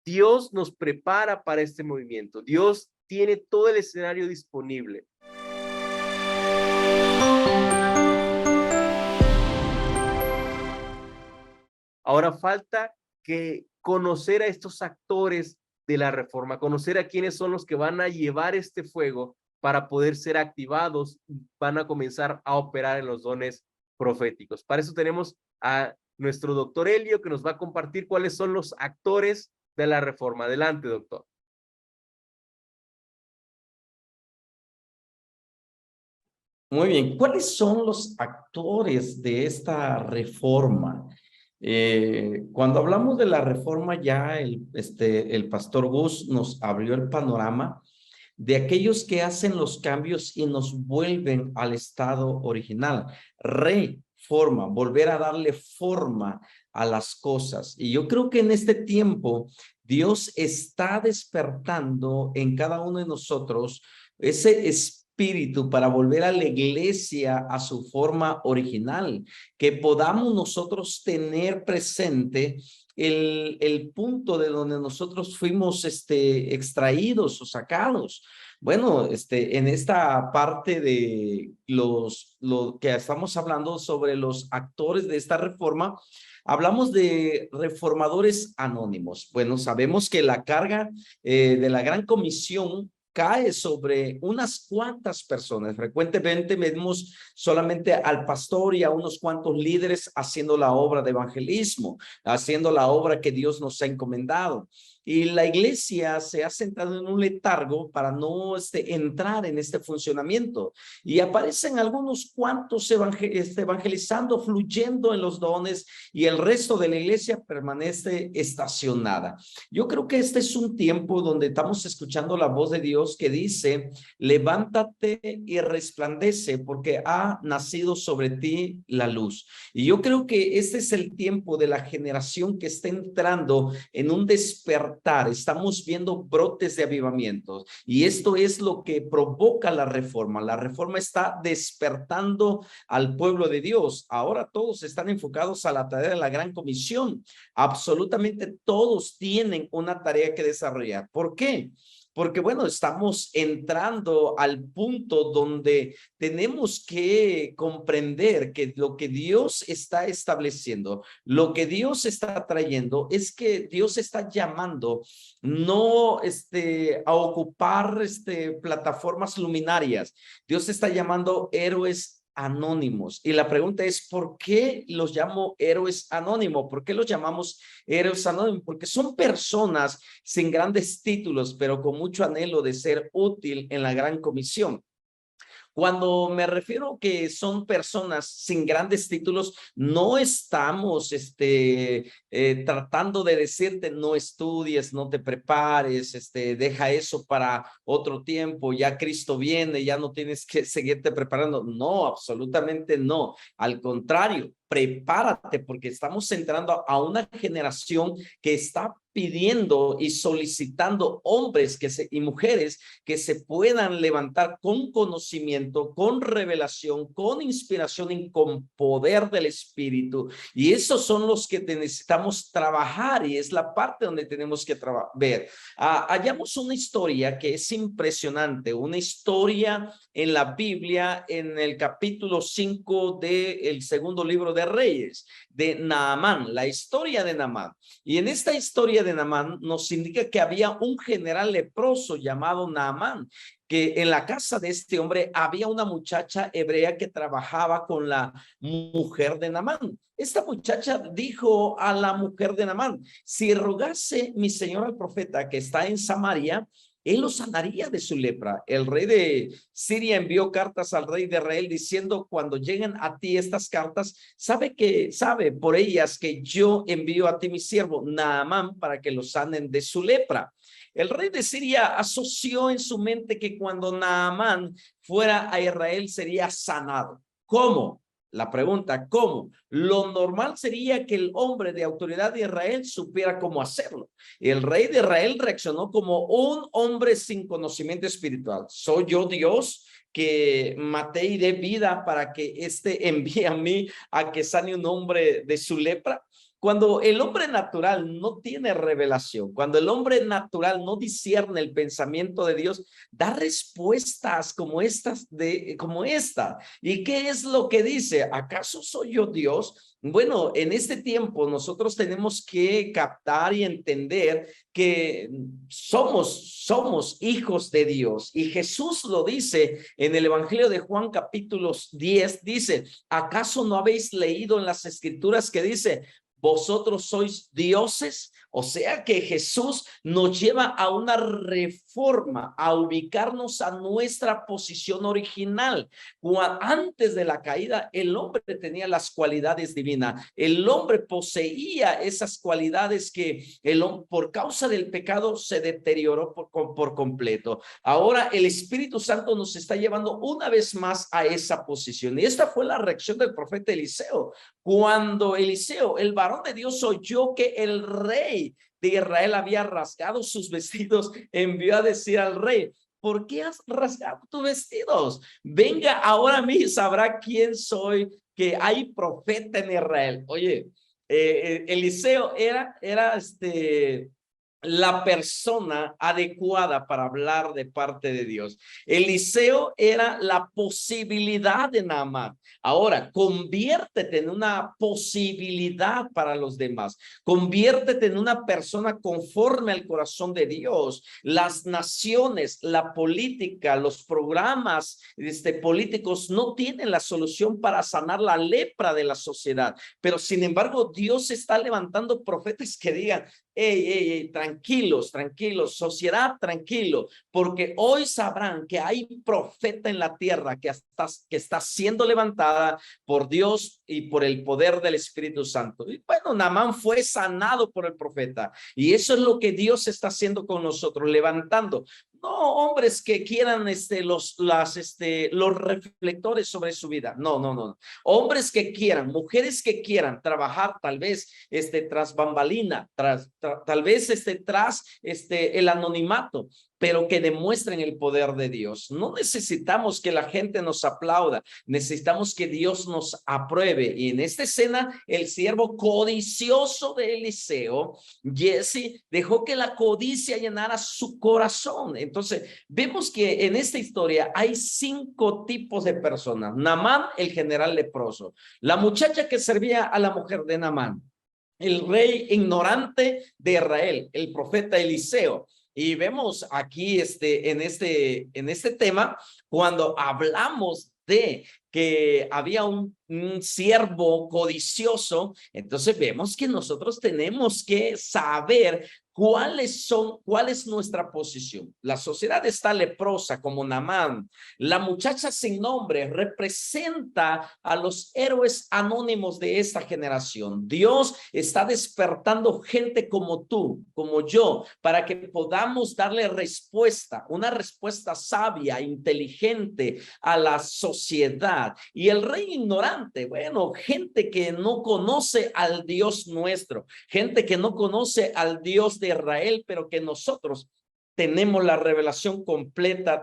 Dios nos prepara para este movimiento. Dios tiene todo el escenario disponible. Ahora falta que conocer a estos actores de la reforma, conocer a quiénes son los que van a llevar este fuego para poder ser activados y van a comenzar a operar en los dones proféticos. Para eso tenemos a nuestro doctor Elio, que nos va a compartir cuáles son los actores de la reforma. Adelante, doctor. Muy bien, ¿cuáles son los actores de esta reforma? Cuando hablamos de la reforma, ya el pastor Gus nos abrió el panorama de aquellos que hacen los cambios y nos vuelven al estado original. Reforma, volver a darle forma a las cosas. Y yo creo que en este tiempo Dios está despertando en cada uno de nosotros ese espíritu para volver a la iglesia a su forma original, que podamos nosotros tener presente el punto de donde nosotros fuimos extraídos o sacados. Bueno, en esta parte de lo que estamos hablando sobre los actores de esta reforma, hablamos de reformadores anónimos. Bueno, sabemos que la carga de la Gran Comisión cae sobre unas cuantas personas. Frecuentemente vemos solamente al pastor y a unos cuantos líderes haciendo la obra de evangelismo, haciendo la obra que Dios nos ha encomendado. Y la iglesia se ha sentado en un letargo para no entrar en este funcionamiento. Y aparecen algunos cuantos evangelizando, fluyendo en los dones, y el resto de la iglesia permanece estacionada. Yo creo que este es un tiempo donde estamos escuchando la voz de Dios que dice: levántate y resplandece, porque ha nacido sobre ti la luz. Y yo creo que este es el tiempo de la generación que está entrando en un despertar. Estamos viendo brotes de avivamiento, y esto es lo que provoca la reforma. La reforma está despertando al pueblo de Dios. Ahora todos están enfocados a la tarea de la Gran Comisión. Absolutamente todos tienen una tarea que desarrollar. ¿Por qué? Porque, bueno, estamos entrando al punto donde tenemos que comprender que lo que Dios está estableciendo, lo que Dios está trayendo, es que Dios está llamando no a ocupar plataformas luminarias. Dios está llamando héroes anónimos. Y la pregunta es: ¿por qué los llamo héroes anónimos? ¿Por qué los llamamos héroes anónimos? Porque son personas sin grandes títulos, pero con mucho anhelo de ser útil en la Gran Comisión. Cuando me refiero que son personas sin grandes títulos, no estamos tratando de decirte no estudies, no te prepares, deja eso para otro tiempo, ya Cristo viene, ya no tienes que seguirte preparando. No, absolutamente no. Al contrario, prepárate, porque estamos entrando a una generación que está pidiendo y solicitando hombres y mujeres que se puedan levantar con conocimiento, con revelación, con inspiración y con poder del Espíritu. Y esos son los que necesitamos trabajar, y es la parte donde tenemos que ver. Hallamos una historia que es impresionante, una historia en la Biblia, en el capítulo 5 del segundo libro de Reyes, de Naamán, la historia de Naamán. Y en esta historia de Naamán nos indica que había un general leproso llamado Naamán, que en la casa de este hombre había una muchacha hebrea que trabajaba con la mujer de Naamán. Esta muchacha dijo a la mujer de Naamán: si rogase mi señor al profeta que está en Samaria, él lo sanaría de su lepra. El rey de Siria envió cartas al rey de Israel diciendo: cuando lleguen a ti estas cartas, sabe por ellas que yo envío a ti mi siervo Naamán para que lo sanen de su lepra. El rey de Siria asoció en su mente que cuando Naamán fuera a Israel sería sanado. ¿Cómo? La pregunta, ¿cómo? Lo normal sería que el hombre de autoridad de Israel supiera cómo hacerlo. El rey de Israel reaccionó como un hombre sin conocimiento espiritual. ¿Soy yo Dios que maté y dé vida para que envíe a mí a que sane un hombre de su lepra? Cuando el hombre natural no tiene revelación, cuando el hombre natural no discierne el pensamiento de Dios, da respuestas como como esta. ¿Y qué es lo que dice? ¿Acaso soy yo Dios? Bueno, en este tiempo nosotros tenemos que captar y entender que somos hijos de Dios. Y Jesús lo dice en el Evangelio de Juan capítulo 10, dice, ¿acaso no habéis leído en las escrituras que dice, vosotros sois dioses? O sea que Jesús nos lleva a una reforma, a ubicarnos a nuestra posición original. Antes de la caída, el hombre tenía las cualidades divinas. El hombre poseía esas cualidades que por causa del pecado se deterioró por completo. Ahora el Espíritu Santo nos está llevando una vez más a esa posición. Y esta fue la reacción del profeta Eliseo. Cuando Eliseo, el varón de Dios, oyó que el rey de Israel había rasgado sus vestidos, envió a decir al rey, ¿por qué has rasgado tus vestidos? Venga ahora a mí y sabrá quién soy, que hay profeta en Israel. Oye, Eliseo era la persona adecuada para hablar de parte de Dios. Eliseo era la posibilidad de Naamán. Ahora, conviértete en una posibilidad para los demás. Conviértete en una persona conforme al corazón de Dios. Las naciones, la política, los programas políticos no tienen la solución para sanar la lepra de la sociedad. Pero sin embargo, Dios está levantando profetas que digan, hey, tranquilos, sociedad, tranquilo, porque hoy sabrán que hay profeta en la tierra que está siendo levantada por Dios y por el poder del Espíritu Santo. Y bueno, Naamán fue sanado por el profeta, y eso es lo que Dios está haciendo con nosotros, levantando. No hombres que quieran los reflectores sobre su vida. No. Hombres que quieran, mujeres que quieran trabajar tal vez tras bambalina, tal vez tras el anonimato, pero que demuestren el poder de Dios. No necesitamos que la gente nos aplauda, necesitamos que Dios nos apruebe. Y en esta escena, el siervo codicioso de Eliseo, Jesse, dejó que la codicia llenara su corazón. Entonces, vemos que en esta historia hay 5 tipos de personas. Naamán, el general leproso, la muchacha que servía a la mujer de Naamán, el rey ignorante de Israel, el profeta Eliseo. Y vemos aquí en este tema, cuando hablamos de que había un siervo codicioso, entonces vemos que nosotros tenemos que saber cuál es nuestra posición. La sociedad está leprosa como Naamán. La muchacha sin nombre representa a los héroes anónimos de esta generación. Dios está despertando gente como tú, como yo, para que podamos darle respuesta, una respuesta sabia, inteligente a la sociedad. Y el rey ignorante, bueno, gente que no conoce al Dios nuestro, gente que no conoce al Dios de Israel, pero que nosotros tenemos la revelación completa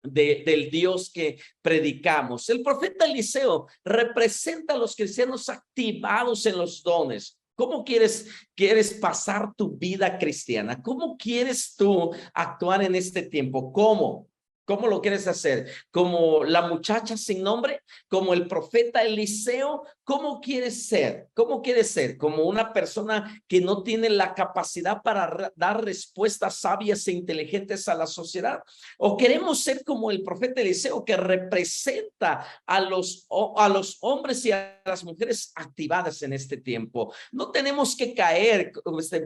del Dios que predicamos. El profeta Eliseo representa a los cristianos activados en los dones. ¿Cómo quieres pasar tu vida cristiana? ¿Cómo quieres tú actuar en este tiempo? ¿Cómo lo quieres hacer? ¿Como la muchacha sin nombre? ¿Como el profeta Eliseo? ¿Cómo quieres ser? ¿Cómo quieres ser? ¿Como una persona que no tiene la capacidad para dar respuestas sabias e inteligentes a la sociedad? ¿O queremos ser como el profeta Eliseo, que representa a los hombres y a las mujeres activadas en este tiempo? No tenemos que caer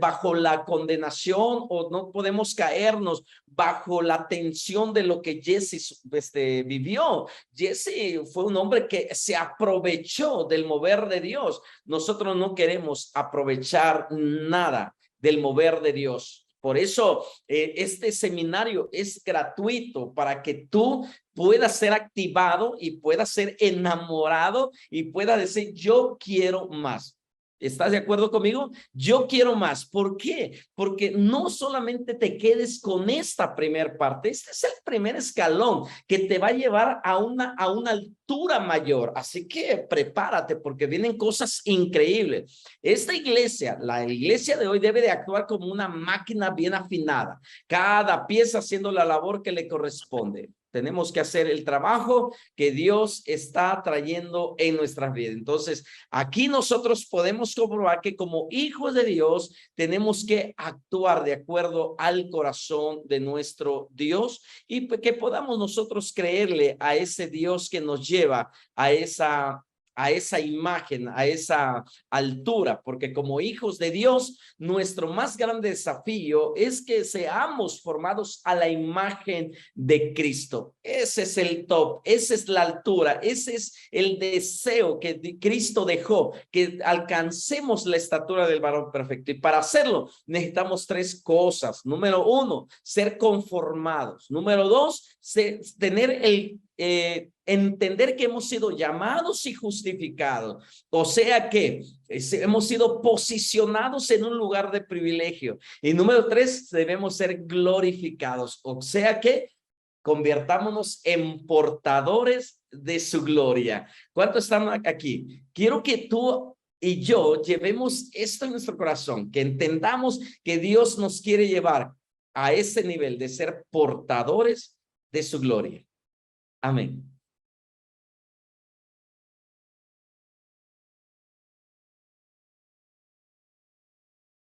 bajo la condenación, o no podemos caernos bajo la tensión de lo que Jesse vivió. Jesse fue un hombre que se aprovechó del mover de Dios. Nosotros no queremos aprovechar nada del mover de Dios. Por eso este seminario es gratuito, para que tú puedas ser activado y puedas ser enamorado y puedas decir, yo quiero más. ¿Estás de acuerdo conmigo? Yo quiero más. ¿Por qué? Porque no solamente te quedes con esta primer parte. Este es el primer escalón que te va a llevar a una altura mayor. Así que prepárate porque vienen cosas increíbles. Esta iglesia, la iglesia de hoy, debe de actuar como una máquina bien afinada. Cada pieza haciendo la labor que le corresponde. Tenemos que hacer el trabajo que Dios está trayendo en nuestras vidas. Entonces, aquí nosotros podemos comprobar que como hijos de Dios tenemos que actuar de acuerdo al corazón de nuestro Dios y que podamos nosotros creerle a ese Dios que nos lleva a esa imagen, a esa altura, porque como hijos de Dios, nuestro más grande desafío es que seamos formados a la imagen de Cristo. Ese es el top, esa es la altura, ese es el deseo que Cristo dejó, que alcancemos la estatura del varón perfecto. Y para hacerlo necesitamos tres cosas. Número uno, ser conformados. Número dos, tener entender que hemos sido llamados y justificados. O sea que hemos sido posicionados en un lugar de privilegio. Y número tres, debemos ser glorificados. O sea que convirtámonos en portadores de su gloria. ¿Cuántos están aquí? Quiero que tú y yo llevemos esto en nuestro corazón, que entendamos que Dios nos quiere llevar a ese nivel de ser portadores de su gloria. Amén.